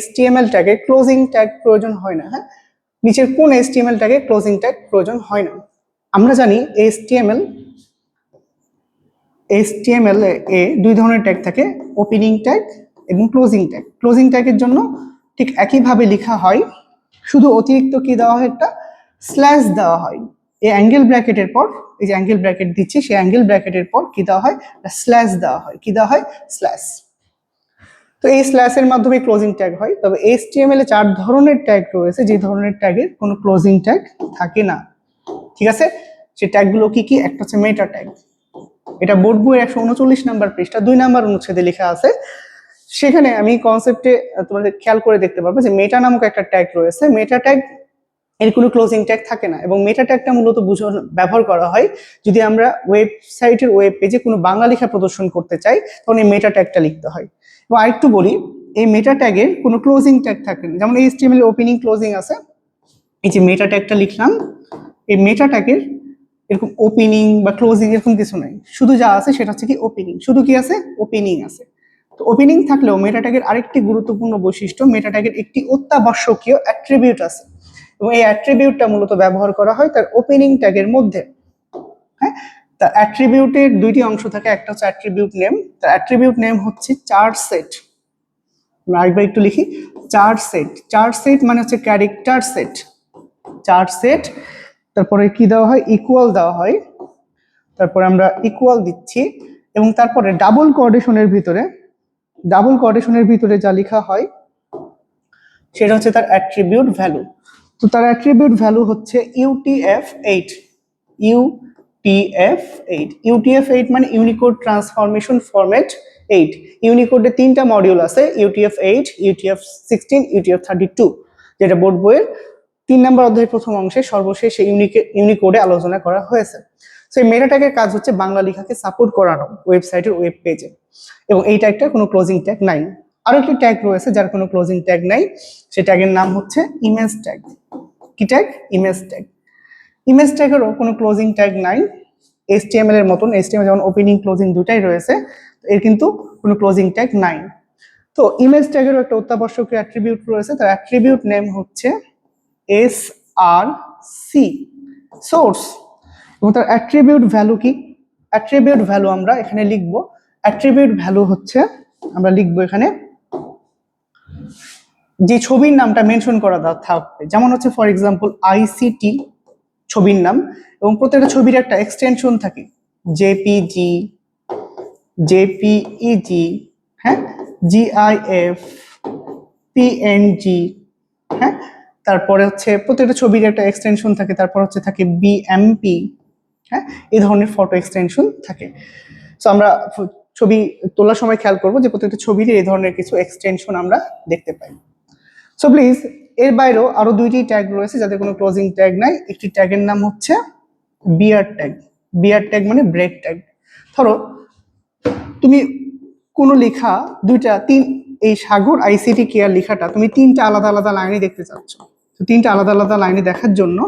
HTML ট্যাগে closing tag প্রয়োজন হয় না। হ্যাঁ, নিচের কোন HTML ট্যাগে ক্লোজিং ট্যাগ প্রয়োজন হয় না? আমরা জানি HTML এ দুই ধরনের ট্যাগ থাকে, ওপেনিং ট্যাগ এবং ক্লোজিং ট্যাগ। ক্লোজিং ট্যাগের জন্য ঠিক একইভাবে লেখা হয়, শুধু অতিরিক্ত কি দেওয়া হয়, একটা স্ল্যাশ দেওয়া হয়। এই অ্যাঙ্গেল ব্র্যাকেটের পর, এই যে অ্যাঙ্গেল ব্র্যাকেট দিচ্ছি, সেই অ্যাঙ্গেল ব্র্যাকেটের পর কি দেওয়া হয়, স্ল্যাশ দেওয়া হয়। কি দেওয়া হয়? স্ল্যাশ। তো এই স্ল্যাশের মাধ্যমে ক্লোজিং ট্যাগ হয়। তবে HTML এ 4 ধরনের ট্যাগ রয়েছে, যে ধরনের ট্যাগের কোনো ক্লোজিং ট্যাগ থাকে না। ঠিক আছে, সেই ট্যাগগুলো কি কি? একটা হচ্ছে মেটা ট্যাগ, এটা বোর্ড বইয়ের 139 নাম্বার পৃষ্ঠা 2 নাম্বার অনুচ্ছেদে লেখা আছে। সেখানে আমি কনসেপ্টে তোমাদের খেয়াল করে দেখতে পারবো যে মেটা নামক একটা ট্যাগ রয়েছে। মেটা ট্যাগ এর কোনো ক্লোজিং ট্যাগ থাকে না, এবং মেটা ট্যাগটা মূলত ব্যবহার করা হয় যদি আমরা ওয়েবসাইটের ওয়েব পেজে কোনো বাংলা লেখা প্রদর্শন করতে চাই, তখন এই মেটা ট্যাগটা লিখতে হয়। এবং আরেকটু বলি, এই মেটা ট্যাগের কোনো ক্লোজিং ট্যাগ থাকে না। যেমন HTML ওপেনিং ক্লোজিং আছে, এই যে মেটা ট্যাগটা লিখলাম, এই মেটা ট্যাগের এরকম ওপেনিং বা ক্লোজিং এরকম কিছু নাই, শুধু যা আছে সেটা হচ্ছে কি ওপেনিং। শুধু কি আছে? ওপেনিং আছে। তো ওপেনিং থাকলেও মেটা ট্যাগের আরেকটি গুরুত্বপূর্ণ বৈশিষ্ট্য, মেটা ট্যাগের একটি অত্যাবশ্যকীয় অ্যাট্রিবিউট আছে, এবং এই অ্যাট্রিবিউটটা মূলত ব্যবহার করা হয় তার ওপেনিং ট্যাগের মধ্যে। হ্যাঁ, তার অ্যাট্রিবিউটের দুইটি অংশ থাকে, একটা হচ্ছে অ্যাট্রিবিউট নেম, তার অ্যাট্রিবিউট নেম হচ্ছে চার্ট সেট। আমরা আরেকবার একটু লিখি, চার্ট সেট। চার্ট সেট মানে হচ্ছে ক্যারেক্টার সেট। চার্ট সেট, তারপরে কি দেওয়া হয়? ইকুয়াল দেওয়া হয়। তারপরে আমরা ইকুয়াল দিচ্ছি, এবং তারপরে ডাবল কোঅর্ডিনেশনের ভিতরে যা লেখা হয় সেটা হচ্ছে তার অ্যাট্রিবিউট ভ্যালু। তো তার অ্যাট্রিবিউট ভ্যালু হচ্ছে UTF-8। UTF-8 মানে ইউনিকোড ট্রান্সফরমেশন ফরম্যাট 8। ইউনিকোডের 3টা মডিউল আছে, UTF-8, UTF-16, UTF-32, যেটা বোর্ড বইয়ের 3 নম্বর অধ্যায়ের প্রথম অংশে সর্বশেষ ইউনিকোডে আলোচনা করা হয়েছে। তো এই মেটা ট্যাগের কাজ হচ্ছে বাংলা লেখাকে সাপোর্ট করানো ওয়েবসাইটের ওয়েব পেজে, এবং এই ট্যাগটার কোনো ক্লোজিং ট্যাগ নাই। আরো একটি ট্যাগ রয়েছে যার কোনো ক্লোজিং ট্যাগ নাই, সেই ট্যাগের নাম হচ্ছে ইমেজ ট্যাগ। কি ট্যাগ? Image tag. ইমেজ ট্যাগেরও কোনো ক্লোজিং ট্যাগ নাই, HTML এর মতন। HTML যেমন ওপেনিং ক্লোজিং দুটাই রয়েছে, এর কিন্তু কোনো ক্লোজিং ট্যাগ নাই। তো ইমেজ ট্যাগেরও একটা অত্যাবশ্যকীয় অ্যাট্রিবিউট রয়েছে, তার অ্যাট্রিবিউট নেম হচ্ছে SRC, সোর্স। এবং তার অ্যাট্রিবিউট ভ্যালু কি? অ্যাট্রিবিউট ভ্যালু আমরা এখানে লিখবো, অ্যাট্রিবিউট ভ্যালু হচ্ছে আমরা লিখবো এখানে যে ছবির নামটা মেনশন করা থাকবে, যেমন হচ্ছে ফর এক্সাম্পল ICT ছবির নাম, এবং প্রত্যেকটা ছবির একটা এক্সটেনশন থাকে, JPG, JPEG, হ্যাঁ, GIF, PNG, হ্যাঁ, তারপরে হচ্ছে প্রত্যেকটা ছবির একটা এক্সটেনশন থাকে, তারপর হচ্ছে থাকে BMP, হ্যাঁ, এই ধরনের ফটো এক্সটেনশন থাকে। সো আমরা ছবি তোলার সময় খেয়াল করবো যে প্রত্যেকটা ছবিতে এই ধরনের কিছু এক্সটেনশন আমরা দেখতে পাই। সো প্লিজ, এর বাইরেও আরো দুইটি ট্যাগ রয়েছে যাদের কোনো ক্লোজিং ট্যাগ নাই। একটি ট্যাগের নাম হচ্ছে বিয়ার ট্যাগ। বিয়ার ট্যাগ মানে ব্রেক ট্যাগ। ধরো তুমি কোনো লেখা এই সাগর ICT কেয়ার লেখাটা তুমি 3টা আলাদা আলাদা লাইনে দেখতে চাচ্ছ। তো 3টা আলাদা আলাদা লাইনে দেখার জন্য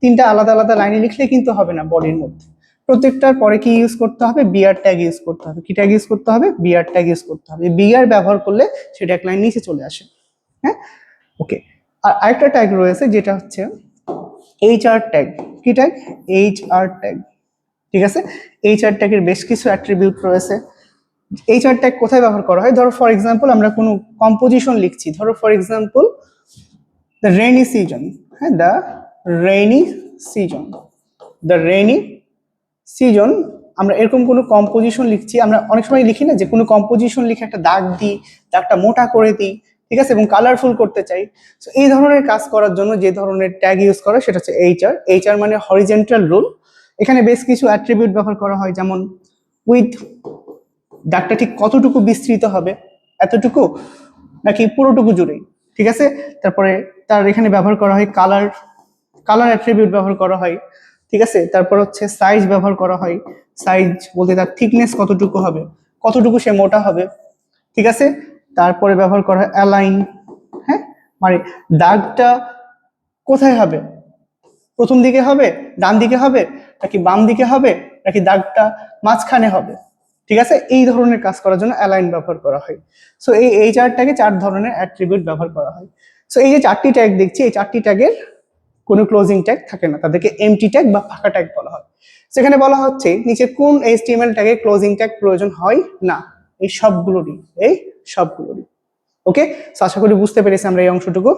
3টা আলাদা আলাদা লাইনে লিখলে কিন্তু হবে না, বডির মধ্যে প্রত্যেকটার পরে কি ইউজ করতে হবে? বিয়ার ট্যাগ ইউজ করতে হবে। কি ট্যাগ ইউজ করতে হবে? বিয়ার ট্যাগ ইউজ করতে হবে। বিয়ার ব্যবহার করলে সেটা এক লাইন নিচে চলে আসে। হ্যাঁ, ওকে। আর আরেকটা ট্যাগ রয়েছে যেটা হচ্ছে HR ট্যাগ। কি ট্যাগ? HR tag. ঠিক আছে, HR ট্যাগের বেশ কিছু অ্যাট্রিবিউট রয়েছে। HR ট্যাগ কোথায় ব্যবহার করা হয়? ধরো ফর এক্সাম্পল আমরা কোনো কম্পোজিশন লিখছি, ধরো for example the rainy season. হ্যাঁ, the rainy season, the rainy season. আমরা এরকম কোনো কম্পোজিশন লিখছি, আমরা অনেক সময় লিখি না যে কোনো কম্পোজিশন লিখে একটা দাগ দিই, দাগটা মোটা করে দিই, ঠিক আছে, এবং কালারফুল করতে চাই। তো এই ধরনের কাজ করার জন্য যে ধরনের ট্যাগ ইউজ করে সেটা হচ্ছে HR। HR মানে হরিজেন্টাল রুল। এখানে বেশ কিছু অ্যাট্রিবিউট ব্যবহার করা হয়, যেমন উইথ, দাগটা ঠিক কতটুকু বিস্তৃত হবে, এতটুকু নাকি পুরোটুকু জুড়ে, ঠিক আছে। তারপরে তার এখানে ব্যবহার করা হয় কালার অ্যাট্রিবিউট ব্যবহার করা হয়, ঠিক আছে। তারপর হচ্ছে সাইজ ব্যবহার করা হয়, সাইজ বলতে তার থিকনেস কতটুকু হবে, কতটুকু সে মোটা হবে, ঠিক আছে। তারপরে ব্যবহার করা হয় অ্যালাইন, হ্যাঁ, মানে দাগটা কোথায় হবে, প্রথম দিকে হবে, ডান দিকে হবে, নাকি বাম দিকে হবে, নাকি দাগটা মাঝখানে হবে, ঠিক আছে, এই ধরনের কাজ করার জন্য অ্যালাইন ব্যবহার করা হয়। সো এই চারটাকে 4 ধরনের অ্যাট্রিবিউট ব্যবহার করা হয়। সো এই যে 4টি ট্যাগ দেখছি, এই 4টি ট্যাগের কোনো ক্লোজিং ট্যাগ থাকে না, তাদেরকে এমটি ট্যাগ বা ফাঁকা ট্যাগ বলা হয়। সেখানে বলা হচ্ছে নিচে কোন এইচটিএমএল ট্যাগে ক্লোজিং ট্যাগ প্রয়োজন হয় না, এই সবগুলোরই। ওকে, আশা করি বুঝতে পেরেছি আমরা এই অংশটুকু।